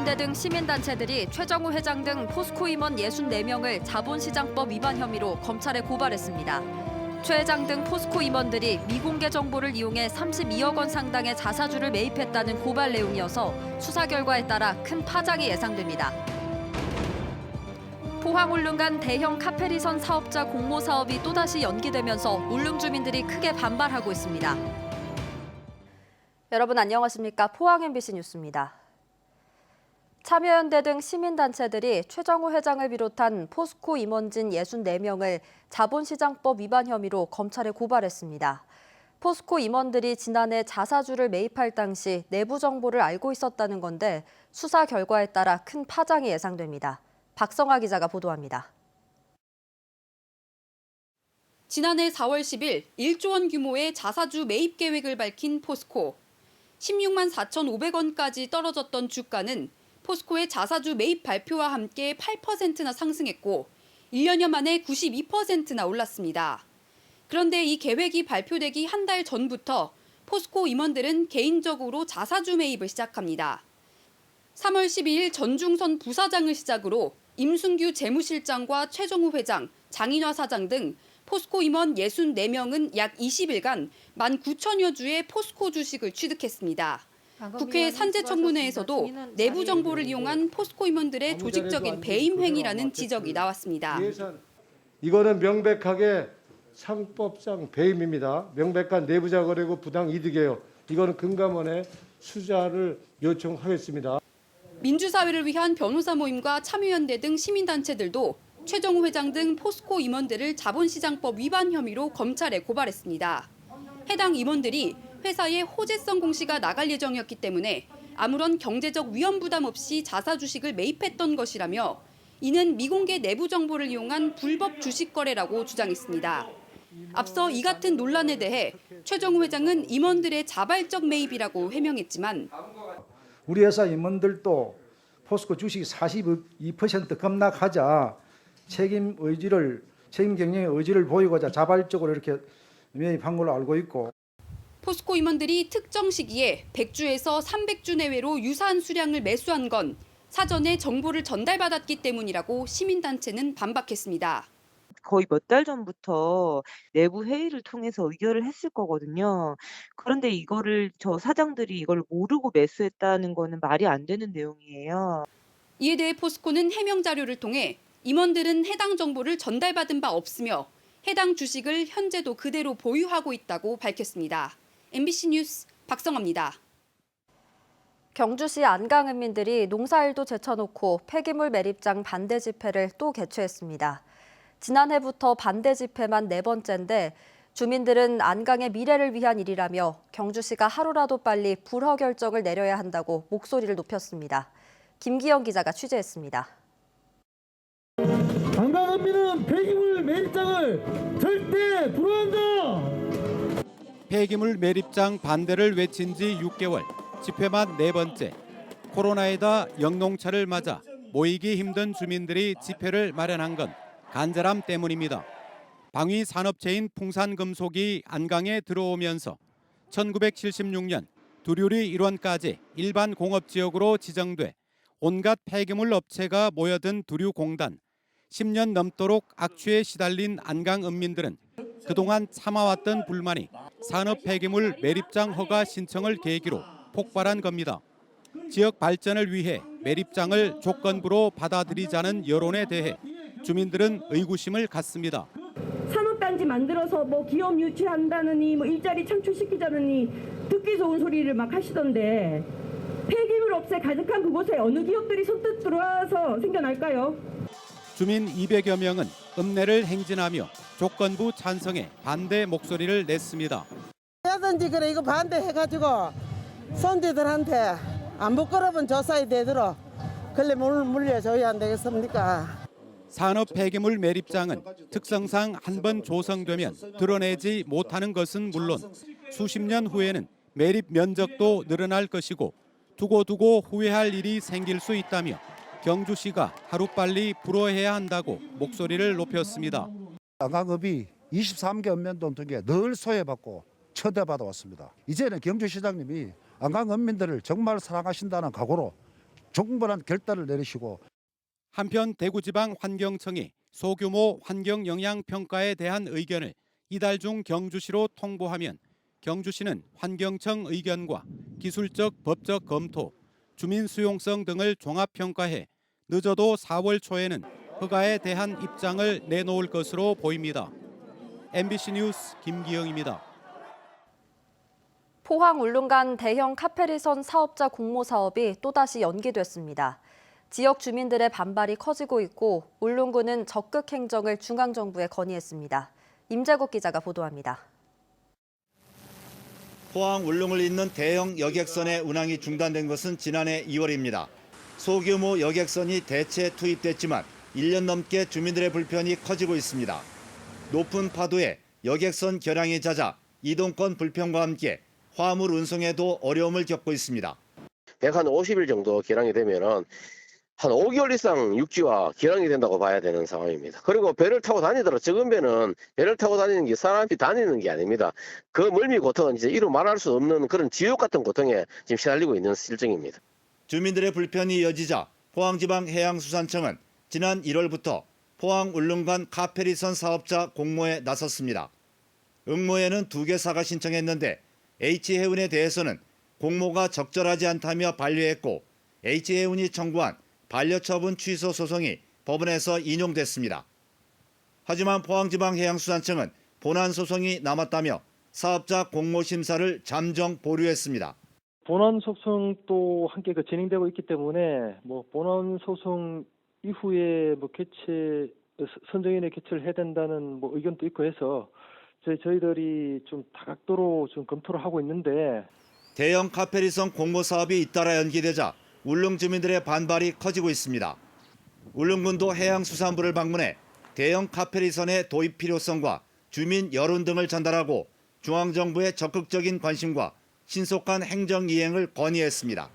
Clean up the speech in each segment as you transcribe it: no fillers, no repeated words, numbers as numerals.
참여연대 등 시민단체들이 최정우 회장 등 포스코 임원 64명을 자본시장법 위반 혐의로 검찰에 고발했습니다. 최 회장 등 포스코 임원들이 미공개 정보를 이용해 32억 원 상당의 자사주를 매입했다는 고발 내용이어서 수사 결과에 따라 큰 파장이 예상됩니다. 포항 울릉간 대형 카페리선 사업자 공모 사업이 또다시 연기되면서 울릉 주민들이 크게 반발하고 있습니다. 여러분 안녕하십니까? 포항 MBC 뉴스입니다. 참여연대 등 시민단체들이 최정우 회장을 비롯한 포스코 임원진 64명을 자본시장법 위반 혐의로 검찰에 고발했습니다. 포스코 임원들이 지난해 자사주를 매입할 당시 내부 정보를 알고 있었다는 건데 수사 결과에 따라 큰 파장이 예상됩니다. 박성아 기자가 보도합니다. 지난해 4월 10일 1조 원 규모의 자사주 매입 계획을 밝힌 포스코. 16만 4,500원까지 떨어졌던 주가는 포스코의 자사주 매입 발표와 함께 8%나 상승했고 1년여 만에 92%나 올랐습니다. 그런데 이 계획이 발표되기 한 달 전부터 포스코 임원들은 개인적으로 자사주 매입을 시작합니다. 3월 12일 전중선 부사장을 시작으로 임순규 재무실장과 최정우 회장, 장인화 사장 등 포스코 임원 64명은 약 20일간 19,000여 주의 포스코 주식을 취득했습니다. 국회 산재청문회에서도 내부 정보를 이용한 포스코 임원들의 조직적인 배임 행위라는 지적이 나왔습니다. 이거는 명백하게 상법상 배임입니다. 명백한 내부자 거래고 부당 이득이에요. 이거는 금감원에 수사를 요청하겠습니다. 민주사회를 위한 변호사 모임과 참여연대 등 시민단체들도 최정우 회장 등 포스코 임원들을 자본시장법 위반 혐의로 검찰에 고발했습니다. 해당 임원들이 회사에 호재성 공시가 나갈 예정이었기 때문에 아무런 경제적 위험 부담 없이 자사 주식을 매입했던 것이라며 이는 미공개 내부 정보를 이용한 불법 주식 거래라고 주장했습니다. 앞서 이 같은 논란에 대해 최정우 회장은 임원들의 자발적 매입이라고 해명했지만 우리 회사 임원들도 포스코 주식이 42% 급락하자 책임 경영의 의지를 보이고자 자발적으로 이렇게 매입한 걸로 알고 있고. 포스코 임원들이 특정 시기에 100주에서 300주 내외로 유사한 수량을 매수한 건 사전에 정보를 전달받았기 때문이라고 시민단체는 반박했습니다. 거의 몇 달 전부터 내부 회의를 통해서 의결을 했을 거거든요. 그런데 이거를 저 사장들이 이걸 모르고 매수했다는 거는 말이 안 되는 내용이에요. 이에 대해 포스코는 해명 자료를 통해 임원들은 해당 정보를 전달받은 바 없으며 해당 주식을 현재도 그대로 보유하고 있다고 밝혔습니다. MBC 뉴스 박성아입니다. 경주시 안강읍민들이 농사일도 제쳐놓고 폐기물 매립장 반대 집회를 또 개최했습니다. 지난해부터 반대 집회만 4번째인데 주민들은 안강의 미래를 위한 일이라며 경주시가 하루라도 빨리 불허 결정을 내려야 한다고 목소리를 높였습니다. 김기영 기자가 취재했습니다. 안강읍민은 폐기물 매립장을 절대 불허한다. 폐기물 매립장 반대를 외친 지 6개월, 집회만 4번째. 코로나에다 영농차를 맞아 모이기 힘든 주민들이 집회를 마련한 건 간절함 때문입니다. 방위 산업체인 풍산금속이 안강에 들어오면서 1976년 두류리 일원까지 일반 공업지역으로 지정돼 온갖 폐기물 업체가 모여든 두류공단. 10년 넘도록 악취에 시달린 안강읍민들은 그동안 참아왔던 불만이 산업 폐기물 매립장 허가 신청을 계기로 폭발한 겁니다. 지역 발전을 위해 매립장을 조건부로 받아들이자는 여론에 대해 주민들은 의구심을 갖습니다. 산업단지 만들어서 뭐 기업 유치한다느니 뭐 일자리 창출시키자느니 듣기 좋은 소리를 막 하시던데 폐기물 업체 가득한 그곳에 어느 기업들이 선뜻 들어와서 생겨날까요? 주민 200여 명은 읍내를 행진하며 조건부 찬성에 반대 목소리를 냈습니다. 하든지 그래 이거 반대해가지고 손지들한테 안 부끄러운 조사에 되도록 그래 물려줘야 안 되겠습니까? 산업 폐기물 매립장은 특성상 한 번 조성되면 드러내지 못하는 것은 물론 수십 년 후에는 매립 면적도 늘어날 것이고 두고 후회할 일이 생길 수 있다며 경주시가 하루빨리 불허해야 한다고 목소리를 높였습니다. 안강읍이 23개 읍면동 등에 늘 소외받고 쳐대받아 왔습니다. 이제는 경주시장님이 안강읍민들을 정말 사랑하신다는 각오로 충분한 결단을 내리시고 한편 대구지방환경청이 소규모 환경영향평가에 대한 의견을 이달 중 경주시로 통보하면 경주시는 환경청 의견과 기술적 법적 검토, 주민 수용성 등을 종합평가해 늦어도 4월 초에는 허가에 대한 입장을 내놓을 것으로 보입니다. MBC 뉴스 김기영입니다. 포항 울릉간 대형 카페리선 사업자 공모 사업이 또다시 연기됐습니다. 지역 주민들의 반발이 커지고 있고 울릉군은 적극 행정을 중앙정부에 건의했습니다. 임재국 기자가 보도합니다. 포항 울릉을 잇는 대형 여객선의 운항이 중단된 것은 지난해 2월입니다. 소규모 여객선이 대체 투입됐지만 1년 넘게 주민들의 불편이 커지고 있습니다. 높은 파도에 여객선 결항이 잦아 이동권 불편과 함께 화물 운송에도 어려움을 겪고 있습니다. 150일 정도 결항이 되면은 한 5개월 이상 육지와 결항이 된다고 봐야 되는 상황입니다. 그리고 배를 타고 다니더라도 적은 배는 배를 타고 다니는 게 사람이 다니는 게 아닙니다. 그 멀미 고통은 이제 이루 말할 수 없는 그런 지옥 같은 고통에 지금 시달리고 있는 실정입니다. 주민들의 불편이 이어지자 포항지방해양수산청은 지난 1월부터 포항 울릉간 카페리선 사업자 공모에 나섰습니다. 응모에는 2개사가 신청했는데 H해운에 대해서는 공모가 적절하지 않다며 반려했고 H해운이 청구한 반려처분 취소 소송이 법원에서 인용됐습니다. 하지만 포항지방해양수산청은 본안 소송이 남았다며 사업자 공모 심사를 잠정 보류했습니다. 본안 소송도 함께 진행되고 있기 때문에 본안 소송 이후에 선정인의 개최를 해야 된다는 의견도 있고 해서 저희들이 좀 다각도로 좀 검토를 하고 있는데 대형 카페리선 공모 사업이 잇따라 연기되자 울릉 주민들의 반발이 커지고 있습니다. 울릉군도 해양수산부를 방문해 대형 카페리선의 도입 필요성과 주민 여론 등을 전달하고 중앙정부의 적극적인 관심과 신속한 행정 이행을 건의했습니다.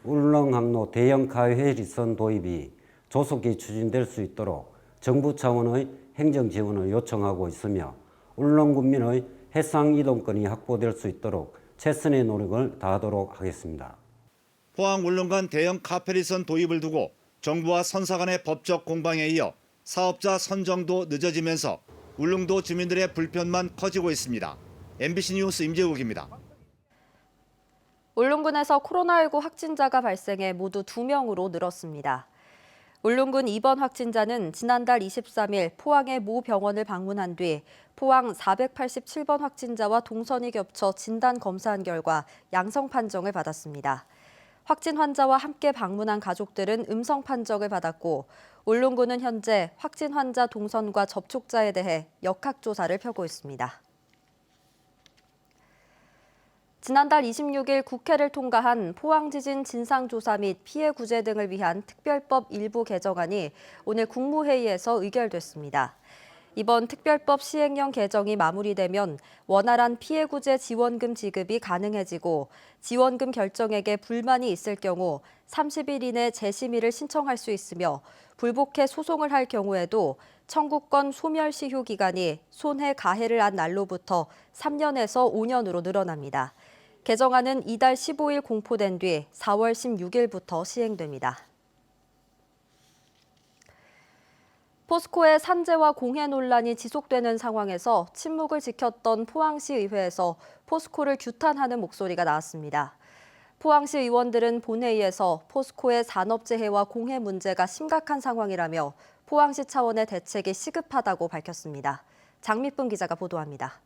울릉 항로 대형 카페리선 도입이 조속히 추진될 수 있도록 정부 차원의 행정 지원을 요청하고 있으며 울릉 군민의 해상 이동권이 확보될 수 있도록 최선의 노력을 다하도록 하겠습니다. 포항 울릉간 대형 카페리선 도입을 두고 정부와 선사 간의 법적 공방에 이어 사업자 선정도 늦어지면서 울릉도 주민들의 불편만 커지고 있습니다. MBC 뉴스 임재국입니다. 울릉군에서 코로나19 확진자가 발생해 모두 2명으로 늘었습니다. 울릉군 입원 확진자는 지난달 23일 포항의 모 병원을 방문한 뒤 포항 487번 확진자와 동선이 겹쳐 진단 검사한 결과 양성 판정을 받았습니다. 확진 환자와 함께 방문한 가족들은 음성 판정을 받았고 울릉군은 현재 확진 환자 동선과 접촉자에 대해 역학조사를 펴고 있습니다. 지난달 26일 국회를 통과한 포항지진 진상조사 및 피해 구제 등을 위한 특별법 일부 개정안이 오늘 국무회의에서 의결됐습니다. 이번 특별법 시행령 개정이 마무리되면 원활한 피해 구제 지원금 지급이 가능해지고 지원금 결정액에 불만이 있을 경우 30일 이내 재심의를 신청할 수 있으며 불복해 소송을 할 경우에도 청구권 소멸시효 기간이 손해 가해를 한 날로부터 3년에서 5년으로 늘어납니다. 개정안은 이달 15일 공포된 뒤 4월 16일부터 시행됩니다. 포스코의 산재와 공해 논란이 지속되는 상황에서 침묵을 지켰던 포항시 의회에서 포스코를 규탄하는 목소리가 나왔습니다. 포항시 의원들은 본회의에서 포스코의 산업재해와 공해 문제가 심각한 상황이라며 포항시 차원의 대책이 시급하다고 밝혔습니다. 장미쁨 기자가 보도합니다.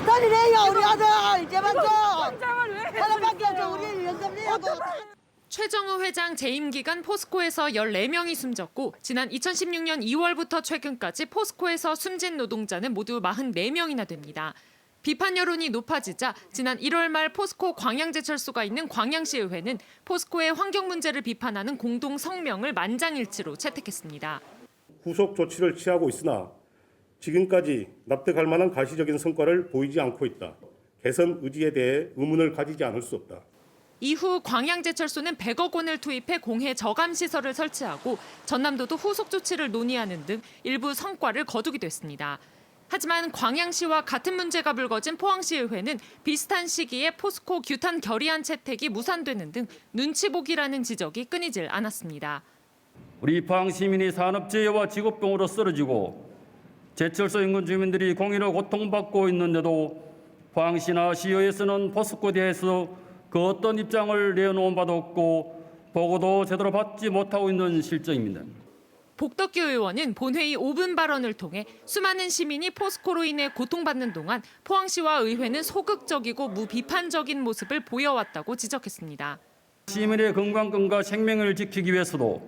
떨리네요 우리 아들 제발 좀 하나밖에 없어 우리 연습하고. 최정우 회장 재임 기간 포스코에서 14명이 숨졌고 지난 2016년 2월부터 최근까지 포스코에서 숨진 노동자는 모두 44명이나 됩니다. 비판 여론이 높아지자 지난 1월 말 포스코 광양제철소가 있는 광양시의회는 포스코의 환경 문제를 비판하는 공동 성명을 만장일치로 채택했습니다. 후속 조치를 취하고 있으나 지금까지 납득할 만한 가시적인 성과를 보이지 않고 있다. 개선 의지에 대해 의문을 가지지 않을 수 없다. 이후 광양제철소는 100억 원을 투입해 공해 저감 시설을 설치하고 전남도도 후속 조치를 논의하는 등 일부 성과를 거두기도 했습니다. 하지만 광양시와 같은 문제가 불거진 포항시의회는 비슷한 시기에 포스코 규탄 결의안 채택이 무산되는 등 눈치 보기라는 지적이 끊이질 않았습니다. 우리 포항 시민이 산업재해와 직업병으로 쓰러지고 제철소 인근 주민들이 공의로 고통받고 있는데도 포항시나 시의회에서는 포스코에 대해서 그 어떤 입장을 내놓은 바도 없고 보고도 제대로 받지 못하고 있는 실정입니다. 복덕규 의원은 본회의 5분 발언을 통해 수많은 시민이 포스코로 인해 고통받는 동안 포항시와 의회는 소극적이고 무비판적인 모습을 보여왔다고 지적했습니다. 시민의 건강권과 생명을 지키기 위해서도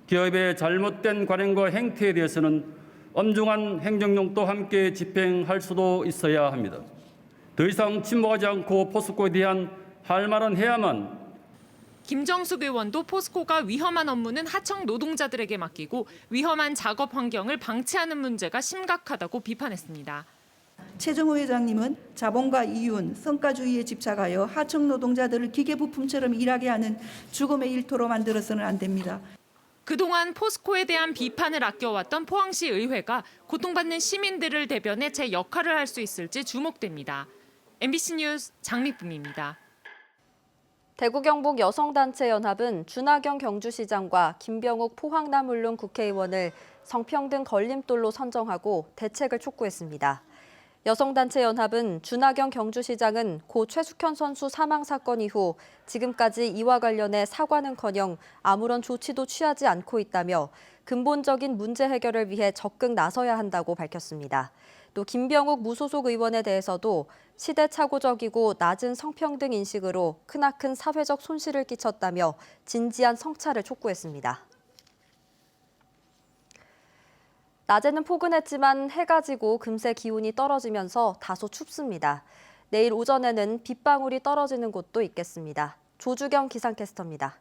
기업의 잘못된 관행과 행태에 대해서는 엄중한 행정력도 함께 집행할 수도 있어야 합니다. 더 이상 침묵하지 않고 포스코에 대한 할 말은 해야만. 김정숙 의원도 포스코가 위험한 업무는 하청 노동자들에게 맡기고 위험한 작업 환경을 방치하는 문제가 심각하다고 비판했습니다. 최정호 회장님은 자본과 이윤, 성과주의에 집착하여 하청 노동자들을 기계부품처럼 일하게 하는 죽음의 일터로 만들어서는 안 됩니다. 그동안 포스코에 대한 비판을 아껴왔던 포항시 의회가 고통받는 시민들을 대변해 제 역할을 할 수 있을지 주목됩니다. MBC 뉴스 장미쁨입니다. 대구 경북 여성단체연합은 준하경 경주시장과 김병욱 포항남 울릉 국회의원을 성평등 걸림돌로 선정하고 대책을 촉구했습니다. 여성단체연합은 준하경 경주시장은 고 최숙현 선수 사망 사건 이후 지금까지 이와 관련해 사과는커녕 아무런 조치도 취하지 않고 있다며 근본적인 문제 해결을 위해 적극 나서야 한다고 밝혔습니다. 또 김병욱 무소속 의원에 대해서도 시대착오적이고 낮은 성평등 인식으로 크나큰 사회적 손실을 끼쳤다며 진지한 성찰을 촉구했습니다. 낮에는 포근했지만 해가 지고 금세 기온이 떨어지면서 다소 춥습니다. 내일 오전에는 빗방울이 떨어지는 곳도 있겠습니다. 조주경 기상캐스터입니다.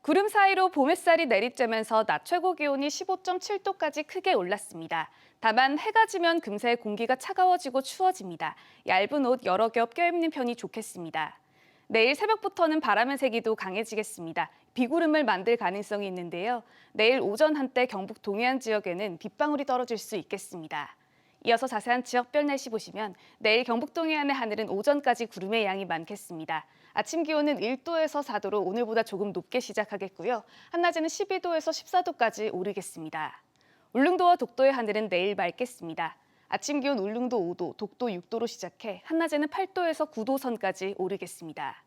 구름 사이로 봄 햇살이 내리쬐면서 낮 최고 기온이 15.7도까지 크게 올랐습니다. 다만 해가 지면 금세 공기가 차가워지고 추워집니다. 얇은 옷 여러 겹 껴입는 편이 좋겠습니다. 내일 새벽부터는 바람의 세기도 강해지겠습니다. 비구름을 만들 가능성이 있는데요. 내일 오전 한때 경북 동해안 지역에는 빗방울이 떨어질 수 있겠습니다. 이어서 자세한 지역별 날씨 보시면 내일 경북 동해안의 하늘은 오전까지 구름의 양이 많겠습니다. 아침 기온은 1도에서 4도로 오늘보다 조금 높게 시작하겠고요. 한낮에는 12도에서 14도까지 오르겠습니다. 울릉도와 독도의 하늘은 내일 맑겠습니다. 아침 기온 울릉도 5도, 독도 6도로 시작해 한낮에는 8도에서 9도 선까지 오르겠습니다.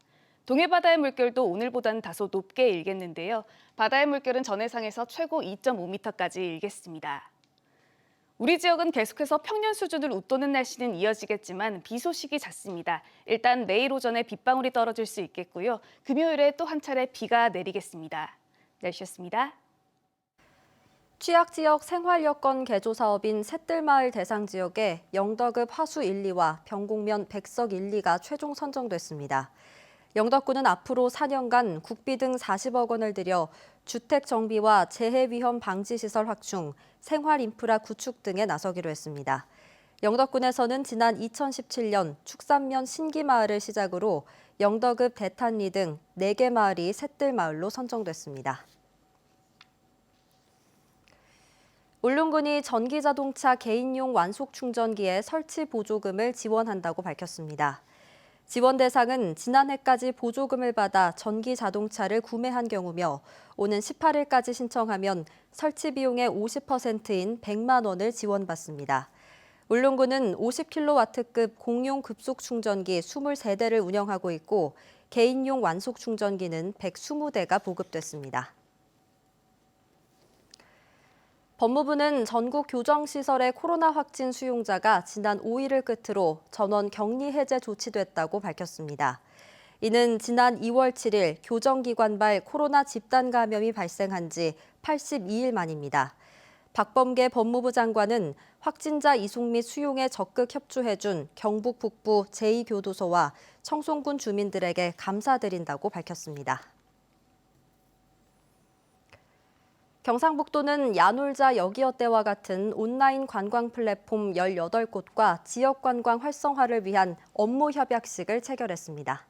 동해바다의 물결도 오늘보다는 다소 높게 일겠는데요. 바다의 물결은 전해상에서 최고 2.5m까지 일겠습니다. 우리 지역은 계속해서 평년 수준을 웃도는 날씨는 이어지겠지만 비 소식이 잦습니다. 일단 내일 오전에 빗방울이 떨어질 수 있겠고요. 금요일에 또 한 차례 비가 내리겠습니다. 날씨였습니다. 취약지역 생활여건 개조 사업인 샛들마을 대상 지역에 영덕읍 화수 1, 2와 병곡면 백석 1, 2가 최종 선정됐습니다. 영덕군은 앞으로 4년간 국비 등 40억 원을 들여 주택 정비와 재해 위험 방지 시설 확충, 생활 인프라 구축 등에 나서기로 했습니다. 영덕군에서는 지난 2017년 축산면 신기마을을 시작으로 영덕읍 대탄리 등 4개 마을이 샛들마을로 선정됐습니다. 울릉군이 전기자동차 개인용 완속 충전기의 설치 보조금을 지원한다고 밝혔습니다. 지원 대상은 지난해까지 보조금을 받아 전기자동차를 구매한 경우며 오는 18일까지 신청하면 설치 비용의 50%인 100만 원을 지원받습니다. 울릉군은 50kW급 공용 급속 충전기 23대를 운영하고 있고 개인용 완속 충전기는 120대가 보급됐습니다. 법무부는 전국 교정시설의 코로나 확진 수용자가 지난 5일을 끝으로 전원 격리 해제 조치됐다고 밝혔습니다. 이는 지난 2월 7일 교정기관발 코로나 집단 감염이 발생한 지 82일 만입니다. 박범계 법무부 장관은 확진자 이송 및 수용에 적극 협조해준 경북 북부 제2교도소와 청송군 주민들에게 감사드린다고 밝혔습니다. 경상북도는 야놀자 여기어 때와 같은 온라인 관광 플랫폼 18곳과 지역 관광 활성화를 위한 업무 협약식을 체결했습니다.